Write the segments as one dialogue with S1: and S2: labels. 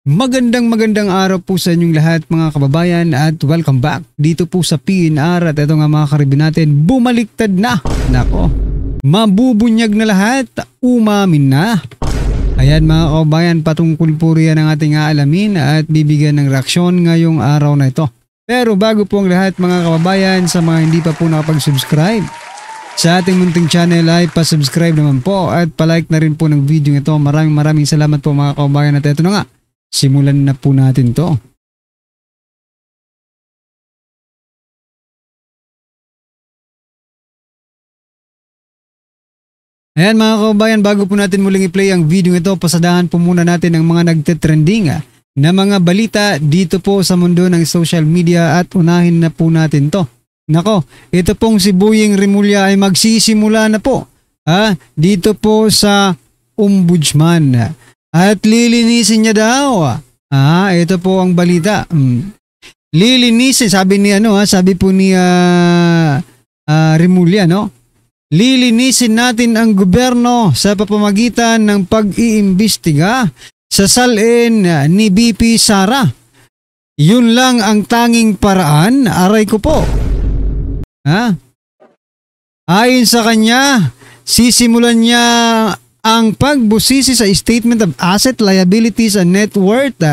S1: Magandang araw po sa inyong lahat mga kababayan at welcome back dito po sa PNR at ito nga mga karibin natin, bumaliktad na. Nako, mabubunyag na lahat, umamin na. Ayan mga kababayan, patungkol po riyan ang ating aalamin at bibigyan ng reaksyon ngayong araw na ito. Pero bago po ang lahat mga kababayan, sa mga hindi pa po nakapag-subscribe sa ating munting channel ay pa-subscribe naman po at palike na rin po ng video ito. Maraming salamat po mga kababayan at ito na nga. Simulan na po natin to. Ayan mga kababayan, bago po natin muling i-play ang video ito, pasadahan po muna natin ang mga nagte-trending na mga balita dito po sa mundo ng social media at unahin na po natin to. Nako, ito pong si Boying Rimulya ay magsisimula na po dito po sa Ombudsman. At lilinisin niya daw. Ito po ang balita. Lilinisin, sabi ni sabi po ni Rimulya, no? Lilinisin natin ang gobyerno sa pamamagitan ng pag-iimbestiga sa salin ni BP Sara. Yun lang ang tanging paraan, aray ko po. Ayon sa kanya, sisimulan niya ang pagbusisi sa Statement of Asset, Liabilities and Net Worth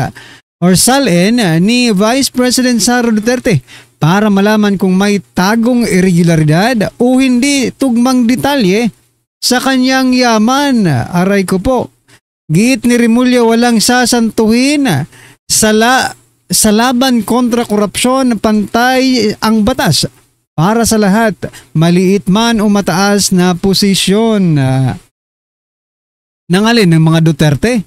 S1: or SALN ni Vice President Sara Duterte para malaman kung may tagong irregularidad o hindi tugmang detalye sa kanyang yaman. Aray ko po. Giit ni Rimulya, walang sasantuhin sa laban kontra korupsyon, pantay ang batas para sa lahat, maliit man o mataas na posisyon. Ng alin? Ng mga Duterte?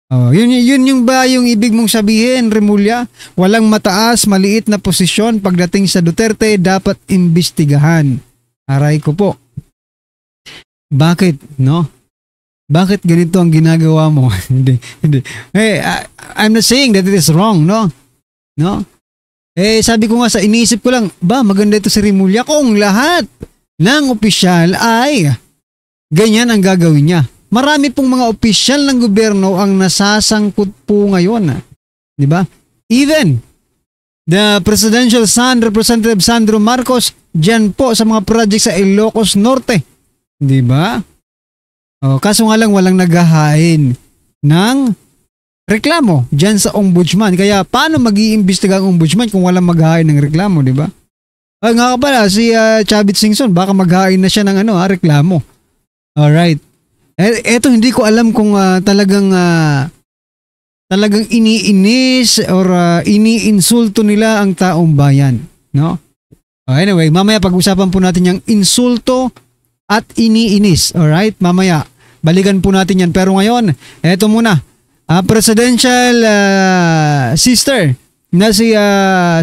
S1: Yun yung ba yung ibig mong sabihin, Rimulya? Walang mataas, maliit na posisyon pagdating sa Duterte, dapat imbestigahan. Aray ko po. Bakit, no? Bakit ganito ang ginagawa mo? Hindi. Hey, I'm not saying that it is wrong, no? No? Sabi ko nga sa iniisip ko lang, maganda ito si Rimulya kung lahat ng opisyal ay ganyan ang gagawin niya. Marami pong mga opisyal ng gobyerno ang nasasangkot po ngayon. Di ba? Even the presidential son, Representative Sandro Marcos, dyan po sa mga project sa Ilocos Norte. Di ba? Kaso nga lang walang naghahain ng reklamo dyan sa ombudsman. Kaya paano mag-iimbestiga ang ombudsman kung walang maghahain ng reklamo, di ba? Nga pala, si Chavit Singson, baka maghahain na siya ng reklamo. Alright. Eto hindi ko alam kung talagang iniinis or iniinsulto nila ang taong bayan, no? Anyway, mamaya pag-usapan po natin yung insulto at iniinis. Alright, mamaya balikan po natin yan. Pero ngayon, eto muna, presidential sister na si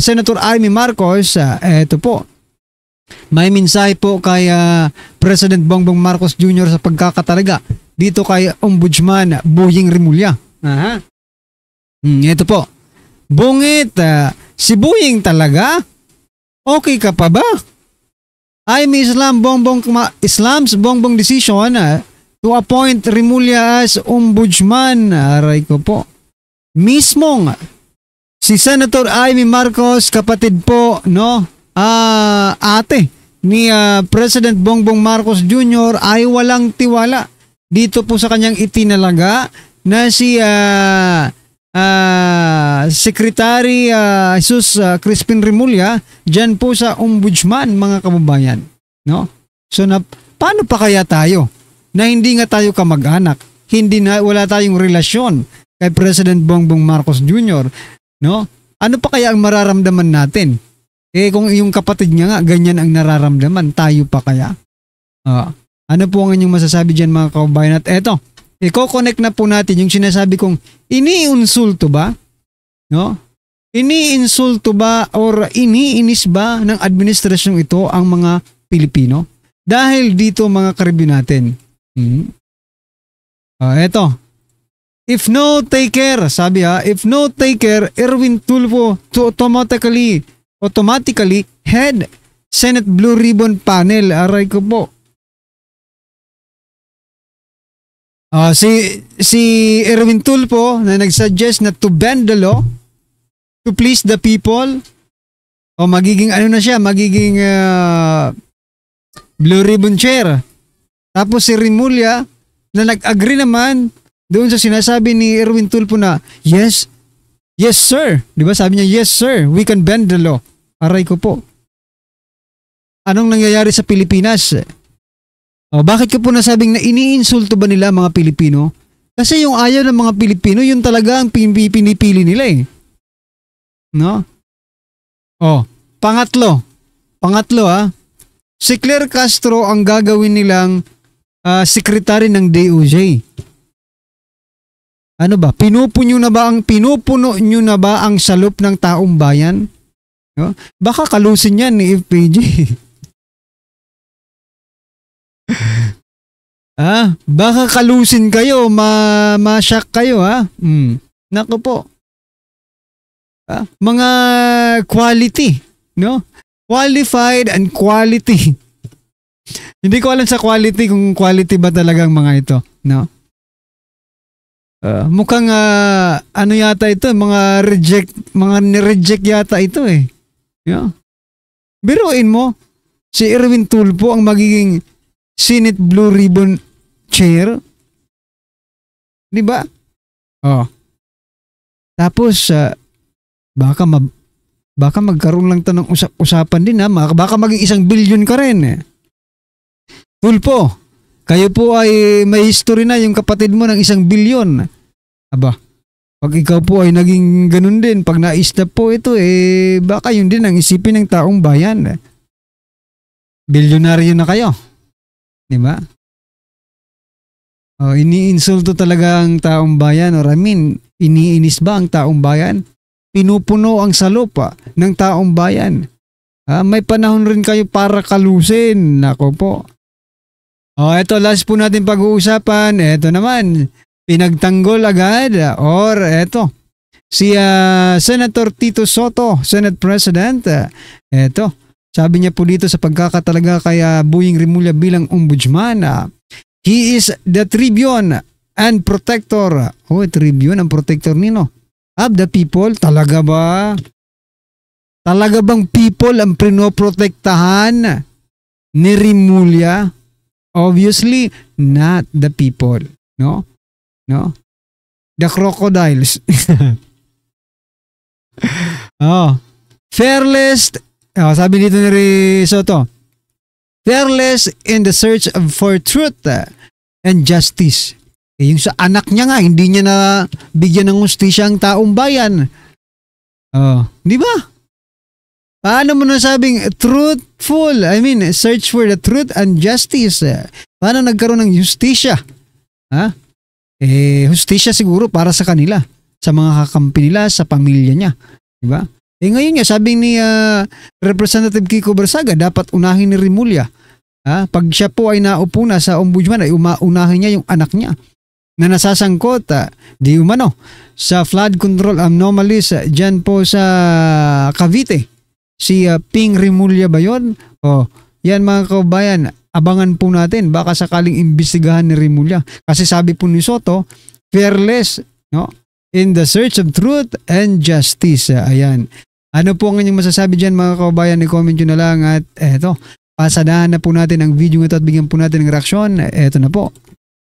S1: Senator Amy Marcos, eto po. May mensahe po kay President Bongbong Marcos Jr. sa pagkakatalaga dito kay Ombudsman Boying Rimulya. Ito po. Bungit, si Boying talaga? Okay ka pa ba? Islam's Bongbong decision to appoint Rimulya as Ombudsman. Aray ko po. Mismong si Senator Amy Marcos, kapatid po, no? Ate ni President Bongbong Marcos Jr. ay walang tiwala dito po sa kanyang itinalaga na si Secretary Jesus Crispin Rimulya dyan po sa Ombudsman, mga kababayan, no? So paano pa kaya tayo na hindi nga tayo kamag-anak, wala tayong relasyon kay President Bongbong Marcos Jr., no? Ano pa kaya ang mararamdaman natin? Kung yung kapatid niya nga, ganyan ang nararamdaman, tayo pa kaya? Ano po ang inyong masasabi dyan mga kababayan? At eto, i-connect na po natin yung sinasabi kong iniinsulto ba? No? Iniinsulto ba or iniinis ba ng administrasyong ito ang mga Pilipino? Dahil dito mga karibin natin. Eto. If no take care, sabi if no take care, Erwin Tulfo to automatically head Senate Blue Ribbon Panel. Aray ko po. Si Erwin Tulfo na nagsuggest na to bend the law to please the people. O magiging ano na siya, magiging Blue Ribbon Chair. Tapos si Rimulya na nag-agree naman doon sa sinasabi ni Erwin Tulfo na yes sir. Di ba sabi niya, yes sir, we can bend the law. Aray ko po. Anong nangyayari sa Pilipinas? Bakit ko po nasabing na iniinsulto ba nila mga Pilipino? Kasi yung ayaw ng mga Pilipino, yun talaga ang pinipili nila eh. No? Pangatlo si Claire Castro ang gagawin nilang secretary ng DOJ. Ano ba? Pinupuno nyo na ba ang salop ng taong bayan? No? Baka kalusin yan ni FPJ. Baka kalusin kayo, ma-shock kayo ha. Nako po. Mga quality, no? Qualified and quality. Hindi ko alam sa quality kung quality ba talagang mga ito, no? Mukhang ano yata ito, mga reject yata ito eh. Yeah. Biruin mo, si Erwin Tulfo ang magiging Senate Blue Ribbon Chair. Di ba? Tapos, baka magkaroon lang to ng usapan din ha. Baka maging 1 billion ka rin. Tulfo, kayo po ay may history na yung kapatid mo ng 1 billion. Aba, pag ikaw po ay naging ganun din, pag na-stop po ito, baka yun din ang isipin ng taong bayan. Bilyonaryo na kayo. Diba? Iniinsulto talaga ang taong bayan, or iniinis ba ang taong bayan? Pinupuno ang salupa ng taong bayan. May panahon rin kayo para kalusin. Nako po. Ito last po natin pag-uusapan. Ito naman, pinagtanggol agad, or ito, si Senator Tito Soto, Senate President. Ito, sabi niya po dito sa pagkakatalaga kay Boying Rimulya bilang ombudsman, he is the tribune and protector. Tribune and protector nino of the people. Talaga ba? Talaga bang people ang prinoprotektahan ni Rimulya? Obviously, not the people. No? The crocodiles. Fearless. Sabi dito ni Soto, fearless in the search for truth and justice. Yung sa anak niya nga, hindi niya na bigyan ng hustisya ang taong bayan. Di ba? Paano mo nasabing truthful? Search for the truth and justice. Paano nagkaroon ng hustisya? Hustisya siguro para sa kanila, sa mga kakampi nila, sa pamilya niya. Di ba? Ngayon nga, sabi ni Representative Kiko Barsaga, dapat unahin ni Rimulya. Pag siya po ay naupo na sa ombudsman, ay unahin niya yung anak niya na nasasangkot di umano sa flood control anomalies dyan po sa Cavite. Si Ping Rimulya ba yun? Yan mga kaubayan, abangan po natin, baka sakaling imbestigahan ni Rimulya. Kasi sabi po ni Soto, fearless, no? In the search of truth and justice. Ayan. Ano po ang inyong masasabi dyan mga kaubayan? I-comment nyo na lang at eto, pasadahan na po natin ang video ito at bigyan po natin ng reaksyon. Eto na po.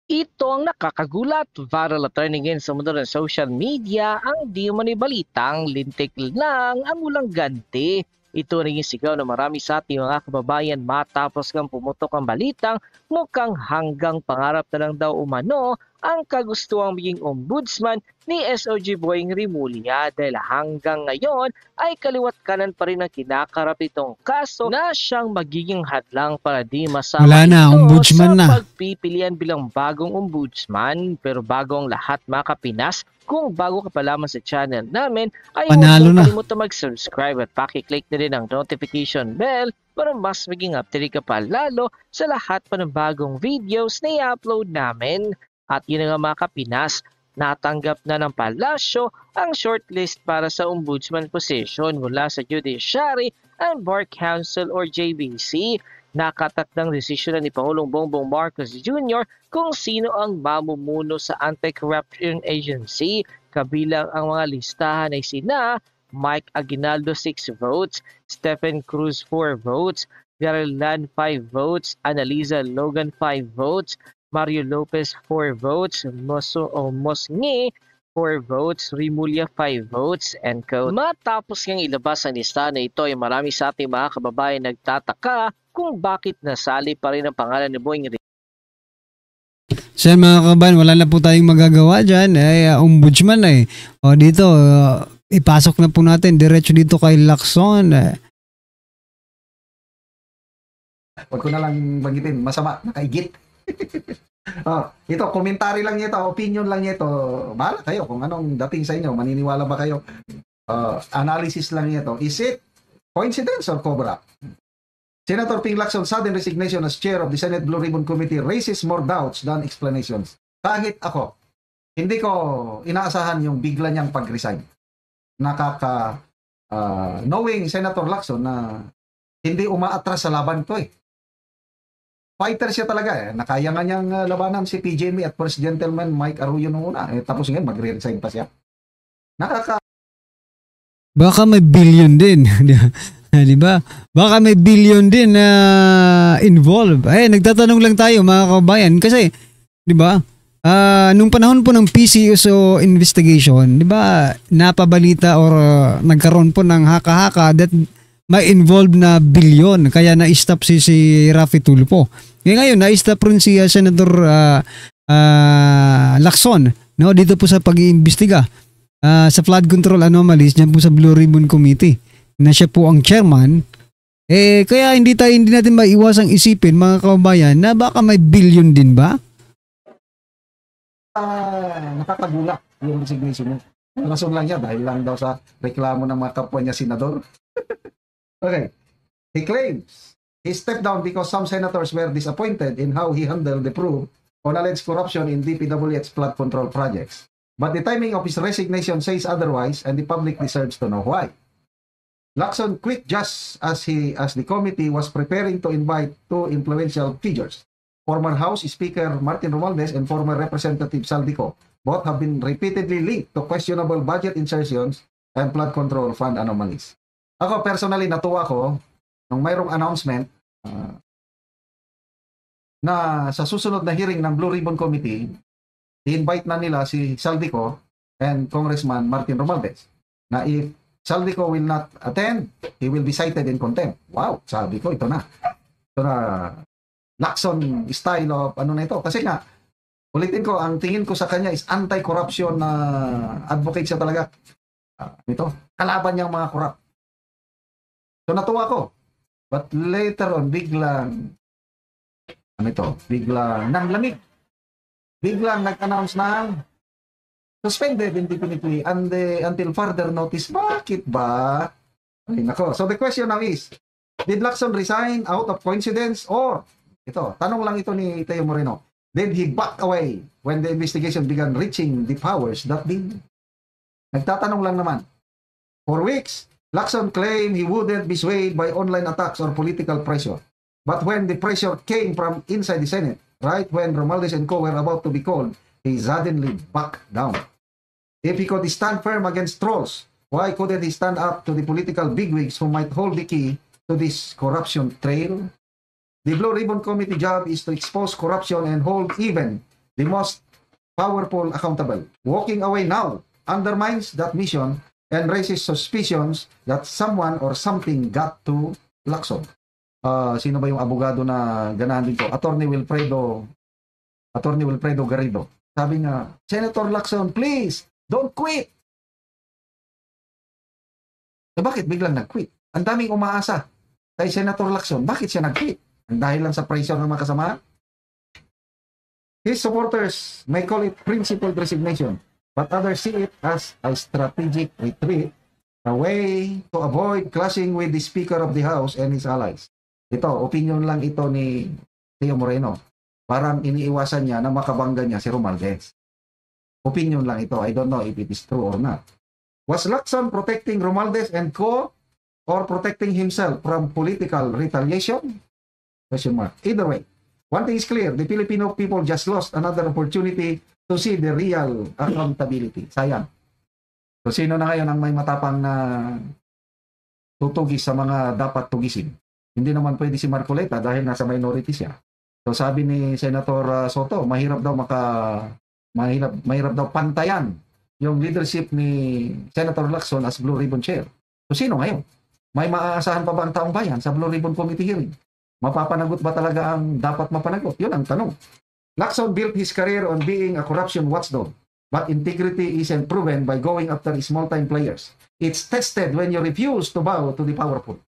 S2: Ito ang nakakagulat, viral at trending sa mundo ng social media, ang di umano'y balitang lintik lang ang ulang ganti. Ito rin yung sigaw na marami sa ating mga kababayan matapos kang pumutok ang balitang mukhang hanggang pangarap na lang daw umano ang kagustuhang maging ombudsman ni SOG Boying Rimulya dahil hanggang ngayon ay kaliwat kanan pa rin ang kinakarap itong kaso na siyang magiging hadlang para di masama
S1: wala na,
S2: ito
S1: ombudsman
S2: sa
S1: na
S2: pagpipilian bilang bagong ombudsman. Pero bago ang lahat mga kapinas, kung bago ka pa lamang sa channel namin, ay huwag mong kalimutan mag-subscribe at pakiclick na rin ang notification bell para mas maging update ka pa lalo sa lahat pa ng bagong videos na i-upload namin. At yun nga mga kapinas, natanggap na ng palasyo ang shortlist para sa ombudsman position mula sa Judiciary and Bar Council or JBC. Nakatakdang desisyon ni Pangulong Bongbong Marcos Jr. kung sino ang mamumuno sa Anti-Corruption Agency, kabilang ang mga listahan ay sina Mike Aguinaldo 6 votes, Stephen Cruz 4 votes, Garelan 5 votes, Annalisa Logan 5 votes, Mario Lopez 4 votes, Mosngi 4 votes, Rimulya 5 votes, and quote. Matapos ngang ilabas ang listahan na ito ay marami sa ating mga kababayan nagtataka kung bakit nasali pa rin ang pangalan ni Boying.
S1: So yan mga kabayan, wala na po tayong magagawa dyan. Ombudsman O dito, ipasok na po natin diretso dito kay Lacson.
S3: Huwag ko na lang banggitin, masama, nakaigit. Ito, komentary lang ito, opinion lang ito. Bahala kayo kung anong dating sa inyo, maniniwala ba kayo? Analysis lang ito. Is it coincidence or cover-up? Senator Ping Lacson sudden resignation as chair of the Senate Blue Ribbon Committee raises more doubts than explanations. Kahit ako, hindi ko inaasahan yung bigla niyang pag-resign. Knowing Senator Lacson na hindi umaatras sa laban to Fighter siya talaga Nakaya nga niyang labanan si PJME at First Gentleman Mike Arroyo nung una. Tapos ngayon, magre-resign pa siya.
S1: Baka may billion din. Di ba? Baka may billion din na involved. Nagtatanong lang tayo mga kabayan kasi, di ba? Nung panahon po ng PCSO investigation, di ba, napabalita or nagkaroon po ng haka-haka that may involved na billion kaya na-stop si Raffy Tulfo. Ngayon, na-stop rin si Senator Lacson dito po sa pag-iimbestiga sa flood control anomalies dyan po sa Blue Ribbon Committee na siya po ang chairman. Kaya hindi natin maiwasang isipin mga kababayan na baka may billion din ba?
S3: Nakakagulak yung resignation niya. Rason lang niya dahil lang daw sa reklamo ng mga kapwa niya senador. Okay. He claims he stepped down because some senators were disappointed in how he handled the probe on alleged corruption in DPWH's flood control projects. But the timing of his resignation says otherwise, and the public deserves to know why. Lacson quit just as the committee was preparing to invite two influential figures, former House Speaker Martin Romualdez and former Representative Saldico. Both have been repeatedly linked to questionable budget insertions and flood control fund anomalies. Ako personally natuwa ko nung mayroong announcement na sa susunod na hearing ng Blue Ribbon Committee, i-invite na nila si Saldico and Congressman Martin Romualdez na if Saldico will not attend, he will be cited in contempt. Wow, sabi ko, ito na. Ito na, Lacson style of ano na ito. Kasi nga, ulitin ko, ang tingin ko sa kanya is anti-corruption na advocate siya talaga. Ito, kalaban niyang mga corrupt. So natuwa ko. But later on, biglang nanglamig. Biglang nag-announce na suspended indefinitely until further notice. Bakit ba? Ay, nako. So the question now is, did Lacson resign out of coincidence or, tanong lang ito ni Teo Moreno, did he back away when the investigation began reaching the powers that be? Nagtatanong lang naman. For weeks, Lacson claimed he wouldn't be swayed by online attacks or political pressure. But when the pressure came from inside the Senate, right when Romualdez and co were about to be called, he suddenly backed down. If he could stand firm against trolls, why couldn't he stand up to the political bigwigs who might hold the key to this corruption trail? The Blue Ribbon Committee job is to expose corruption and hold even the most powerful accountable. Walking away now undermines that mission and raises suspicions that someone or something got to Lacson. Sino ba yung abogado na ganahan dito? Attorney Wilfredo Garrido. Sabi nga, Senator Lacson, please, don't quit. Bakit biglang nag-quit? Ang daming umaasa kay Senator Lacson. Bakit siya nag-quit? Dahil lang sa pressure ng mga kasama? His supporters may call it principled resignation, but others see it as a strategic retreat, a way to avoid clashing with the Speaker of the House and his allies. Ito, opinion lang ito ni Teo Moreno. Parang iniiwasan niya na makabangga niya si Romualdez. Opinion lang ito. I don't know if it is true or not. Was Lacson protecting Romualdez and co or protecting himself from political retaliation? Question mark. Either way, one thing is clear, the Filipino people just lost another opportunity to see the real accountability. Sayang. So sino na ngayon ang may matapang na tutugis sa mga dapat tugisin? Hindi naman pwede si Marcoleta dahil nasa minority siya. So sabi ni Senator Soto, mahirap daw pantayan yung leadership ni Senator Lacson as Blue Ribbon Chair. So sino ngayon? May maaasahan pa ba ang taong bayan sa Blue Ribbon Committee hearing? Mapapanagot ba talaga ang dapat mapanagot? Yun ang tanong. Lacson built his career on being a corruption watchdog, but integrity isn't proven by going after small-time players. It's tested when you refuse to bow to the powerful.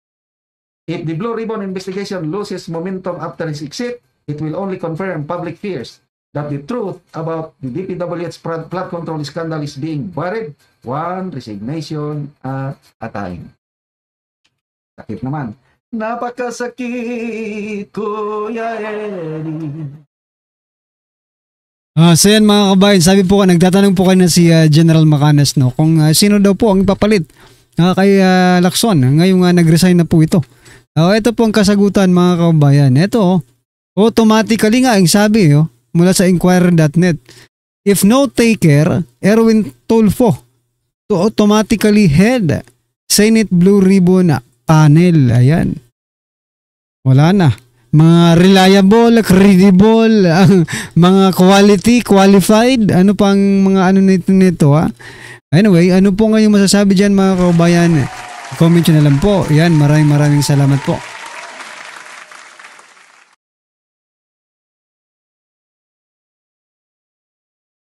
S3: If the Blue Ribbon investigation loses momentum after his exit, it will only confirm public fears that the truth about the DPWH flood control scandal is being buried one resignation at a time. Sakit naman. Napakasakit, Kuya Eddie.
S1: So yan mga kabayan, sabi po nagtatanong po kayo na si General Macanas, no, kung sino daw po ang ipapalit kay Lacson ngayong nag-resign na po ito. Ito po ang kasagutan mga kabayan. Ito, automatically nga ang sabi mula sa Inquirer.net, if no taker, Erwin Tulfo to automatically head Senate Blue Ribbon panel. Ayan. Wala na. Mga reliable, credible, mga quality, qualified, ano pang mga ano nito ha? Anyway, ano po ngayon masasabi dyan mga kabayan? Comment nyo na lang po. Yan, maraming salamat po.